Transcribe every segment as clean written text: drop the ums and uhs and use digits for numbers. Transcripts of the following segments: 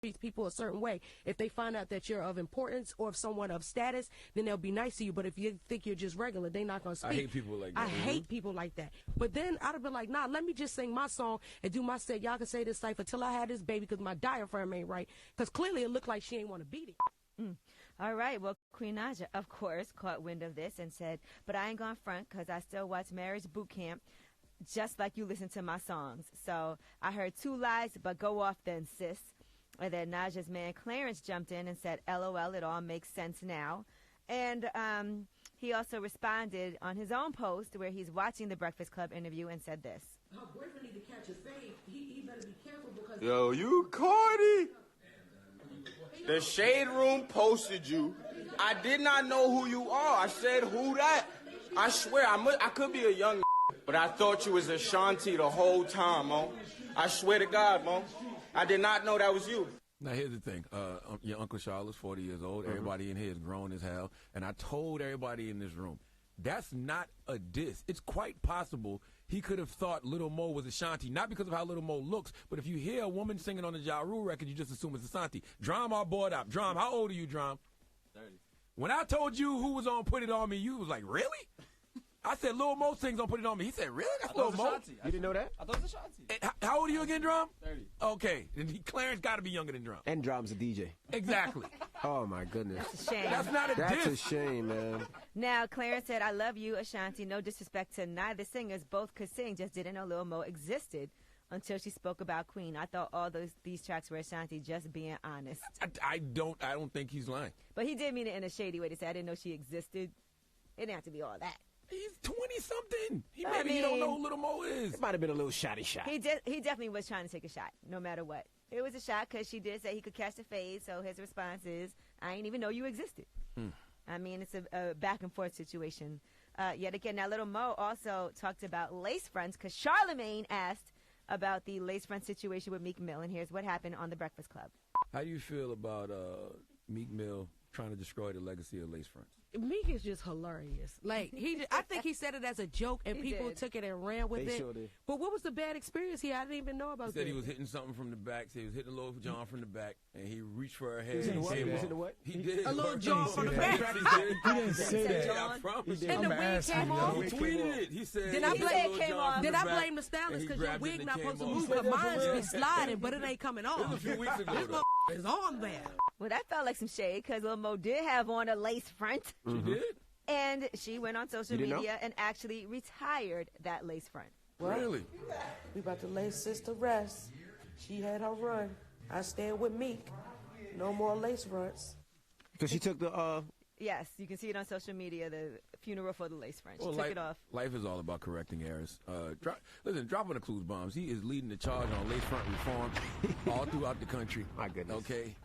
treats people a certain way. If they find out that you're of importance or of someone of status, then they'll be nice to you. But if you think you're just regular, they're not going to speak. I hate people like that. I hate people like that. But then I'd have been like, nah, let me just sing my song and do my set. Y'all can say this cipher till I had this baby because my diaphragm ain't right. Because clearly it looked like she ain't want to beat it. All right. Well, Queen Naija, of course, caught wind of this and said, but I ain't going to front because I still watch Marriage Boot Camp just like you listen to my songs. So I heard 2 lies, but go off then, sis. And then Naja's man Clarence jumped in and said, LOL, it all makes sense now. And he also responded on his own post where he's watching the Breakfast Club interview and said this. Her boyfriend need to catch his fade. He better be careful because... Yo, you Cardi. The Shade Room posted you. I did not know who you are. I said, who that? I swear, I could be a young but I thought you was Ashanti the whole time, Mo. I swear to God, Mo. I did not know that was you. Now, here's the thing. Your Uncle Charlotte's 40 years old. Everybody in here is grown as hell. And I told everybody in this room, that's not a diss. It's quite possible he could have thought Lil Mo was Ashanti, not because of how Lil Mo looks, but if you hear a woman singing on the Ja Rule record, you just assume it's Ashanti. Drum, our board up. Drum, how old are you, Drum? 30. When I told you who was on Put It On Me, you was like, really? I said, Lil Mo sings on Put It On Me. He said, really? That's Lil Mo? You didn't know that? I thought it was Ashanti. How old are you again, Drum? 30. Okay. Then Clarence got to be younger than Drum. And Drum's a DJ. Exactly. Oh, my goodness. That's a shame. That's not a That's diss. a shame, man. Now, Clarence said, I love you, Ashanti. No disrespect to neither singers. Both could sing, just didn't know Lil Mo existed until she spoke about Queen. I thought all these tracks were Ashanti, just being honest. I don't think he's lying. But he did mean it in a shady way to say, I didn't know she existed. It didn't have to be all that. He's 20-something. He don't know who Lil Mo is. It might have been a little shoddy shot. He definitely was trying to take a shot, no matter what. It was a shot because she did say he could catch the fade, so his response is, I didn't even know you existed. I mean, it's a back-and-forth situation. Yet again, now Lil Mo also talked about lace fronts because Charlemagne asked about the lace front situation with Meek Mill, and here's what happened on The Breakfast Club. How do you feel about Meek Mill trying to destroy the legacy of lace fronts? Meek is just hilarious. Like I think he said it as a joke, and people took it and ran with it. Sure did. But what was the bad experience here? I didn't even know about He said that. he was hitting something from the back. Said he was hitting a little John from the back, and he reached for her head. He was and hitting what? came He was off. hitting what? He did. A little John from the He back. did. He didn't say that. I promise you. And the wig came off. He tweeted it. He said. Did I he blame- hit a little came John off? from Did the I back, blame the stylist and he because your grabbed it wig and not it supposed to came move? off. Because mine's be sliding, but it ain't coming It was off. a few weeks ago, This though. is on there. Well, that felt like some shade because Lil Mo did have on a lace front. She did? And she went on social You didn't media and actually retired that lace front. Really? We about to lay sis to rest. She had her run. I stand with Meek. No more lace fronts. Because she took the, Yes, you can see it on social media, the funeral for the lace front. She Well, took it off. Life is all about correcting errors. Dropping the clues bombs. He is leading the charge on lace front reform all throughout the country. My goodness. Okay.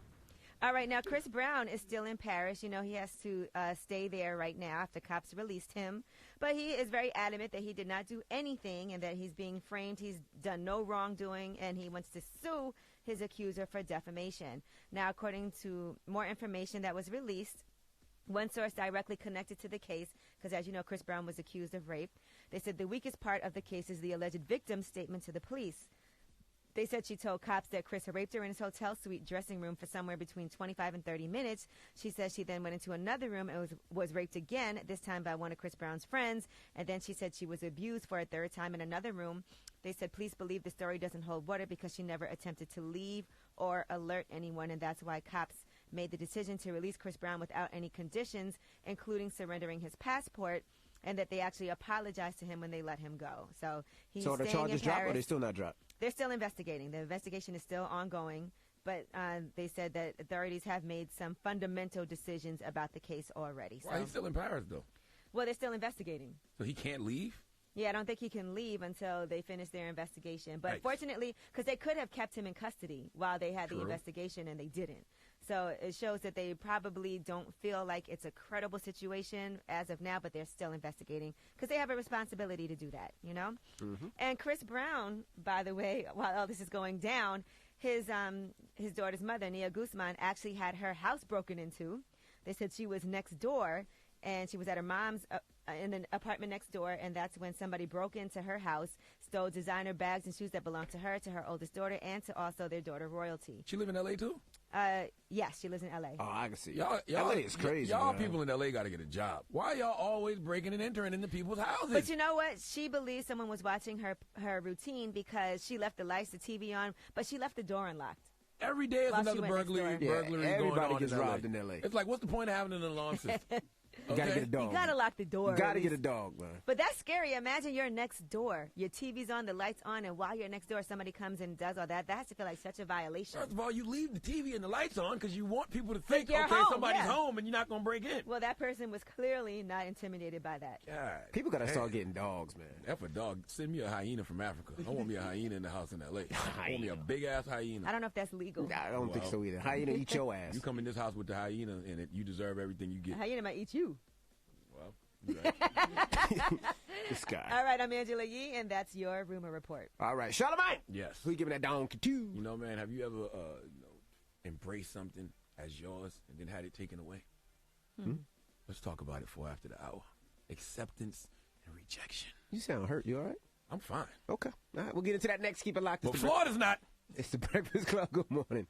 All right, now Chris Brown is still in Paris. You know, he has to stay there right now after cops released him. But he is very adamant that he did not do anything and that he's being framed. He's done no wrongdoing, and he wants to sue his accuser for defamation. Now, according to more information that was released, one source directly connected to the case, because as you know, Chris Brown was accused of rape. They said the weakest part of the case is the alleged victim's statement to the police. They said she told cops that Chris raped her in his hotel suite dressing room for somewhere between 25 and 30 minutes. She says she then went into another room and was raped again, this time by one of Chris Brown's friends. And then she said she was abused for a third time in another room. They said, please believe the story doesn't hold water because she never attempted to leave or alert anyone. And that's why cops made the decision to release Chris Brown without any conditions, including surrendering his passport, and that they actually apologized to him when they let him go. So he's so the staying charges in dropped Paris. or they still not dropped? They're still investigating. The investigation is still ongoing, but they said that authorities have made some fundamental decisions about the case already. Why he's still in Paris, though? Well, they're still investigating. So he can't leave? Yeah, I don't think he can leave until they finish their investigation. But Right. fortunately, because they could have kept him in custody while they had True. the investigation, and they didn't. So it shows that they probably don't feel like it's a credible situation as of now, but they're still investigating because they have a responsibility to do that, you know? Mm-hmm. And Chris Brown, by the way, while all this is going down, his daughter's mother, Nia Guzman, actually had her house broken into. They said she was next door, and she was at her mom's in an apartment next door, and that's when somebody broke into her house, stole designer bags and shoes that belonged to her, to her oldest daughter, and to also their daughter, Royalty. She live in L.A. too? Yes, she lives in L.A. Oh, I can see. Y'all, LA is crazy. Y'all man. people in L.A. got to get a job. Why y'all always breaking and entering into people's houses? But you know what? She believes someone was watching her routine because she left the lights, the TV on, but she left the door unlocked. Every day is While she another went next burglary door. going everybody on gets in LA. robbed in LA. It's like, what's the point of having an alarm system? You gotta get a dog. You gotta lock the door. You gotta at get a least. dog, man. But that's scary. Imagine you're next door. Your TV's on, the lights on, and while you're next door, somebody comes and does all that. That has to feel like such a violation. First of all, you leave the TV and the lights on because you want people to think, you're okay, home, somebody's yeah. home and you're not going to break in. Well, that person was clearly not intimidated by that. God, People gotta damn. start getting dogs, man. F a dog. Send me a hyena from Africa. I want me a hyena in the house in L.A. I want me a big-ass hyena. I don't know if that's legal. Nah, I don't think so either. How you gonna eat your ass? You come in this house with the hyena in it, you deserve everything you get. A hyena might eat you. Well, you right. This guy. All right, I'm Angela Yee, and that's your rumor report. All right, Charlamagne. Yes. Who you giving that donkey to? You know, man, have you ever embraced something as yours and then had it taken away? Let's talk about it for after the hour. Acceptance and rejection. You sound hurt. You all right? I'm fine. Okay. All right, we'll get into that next. Keep it locked. But Florida's not. It's the Breakfast Club. Good morning.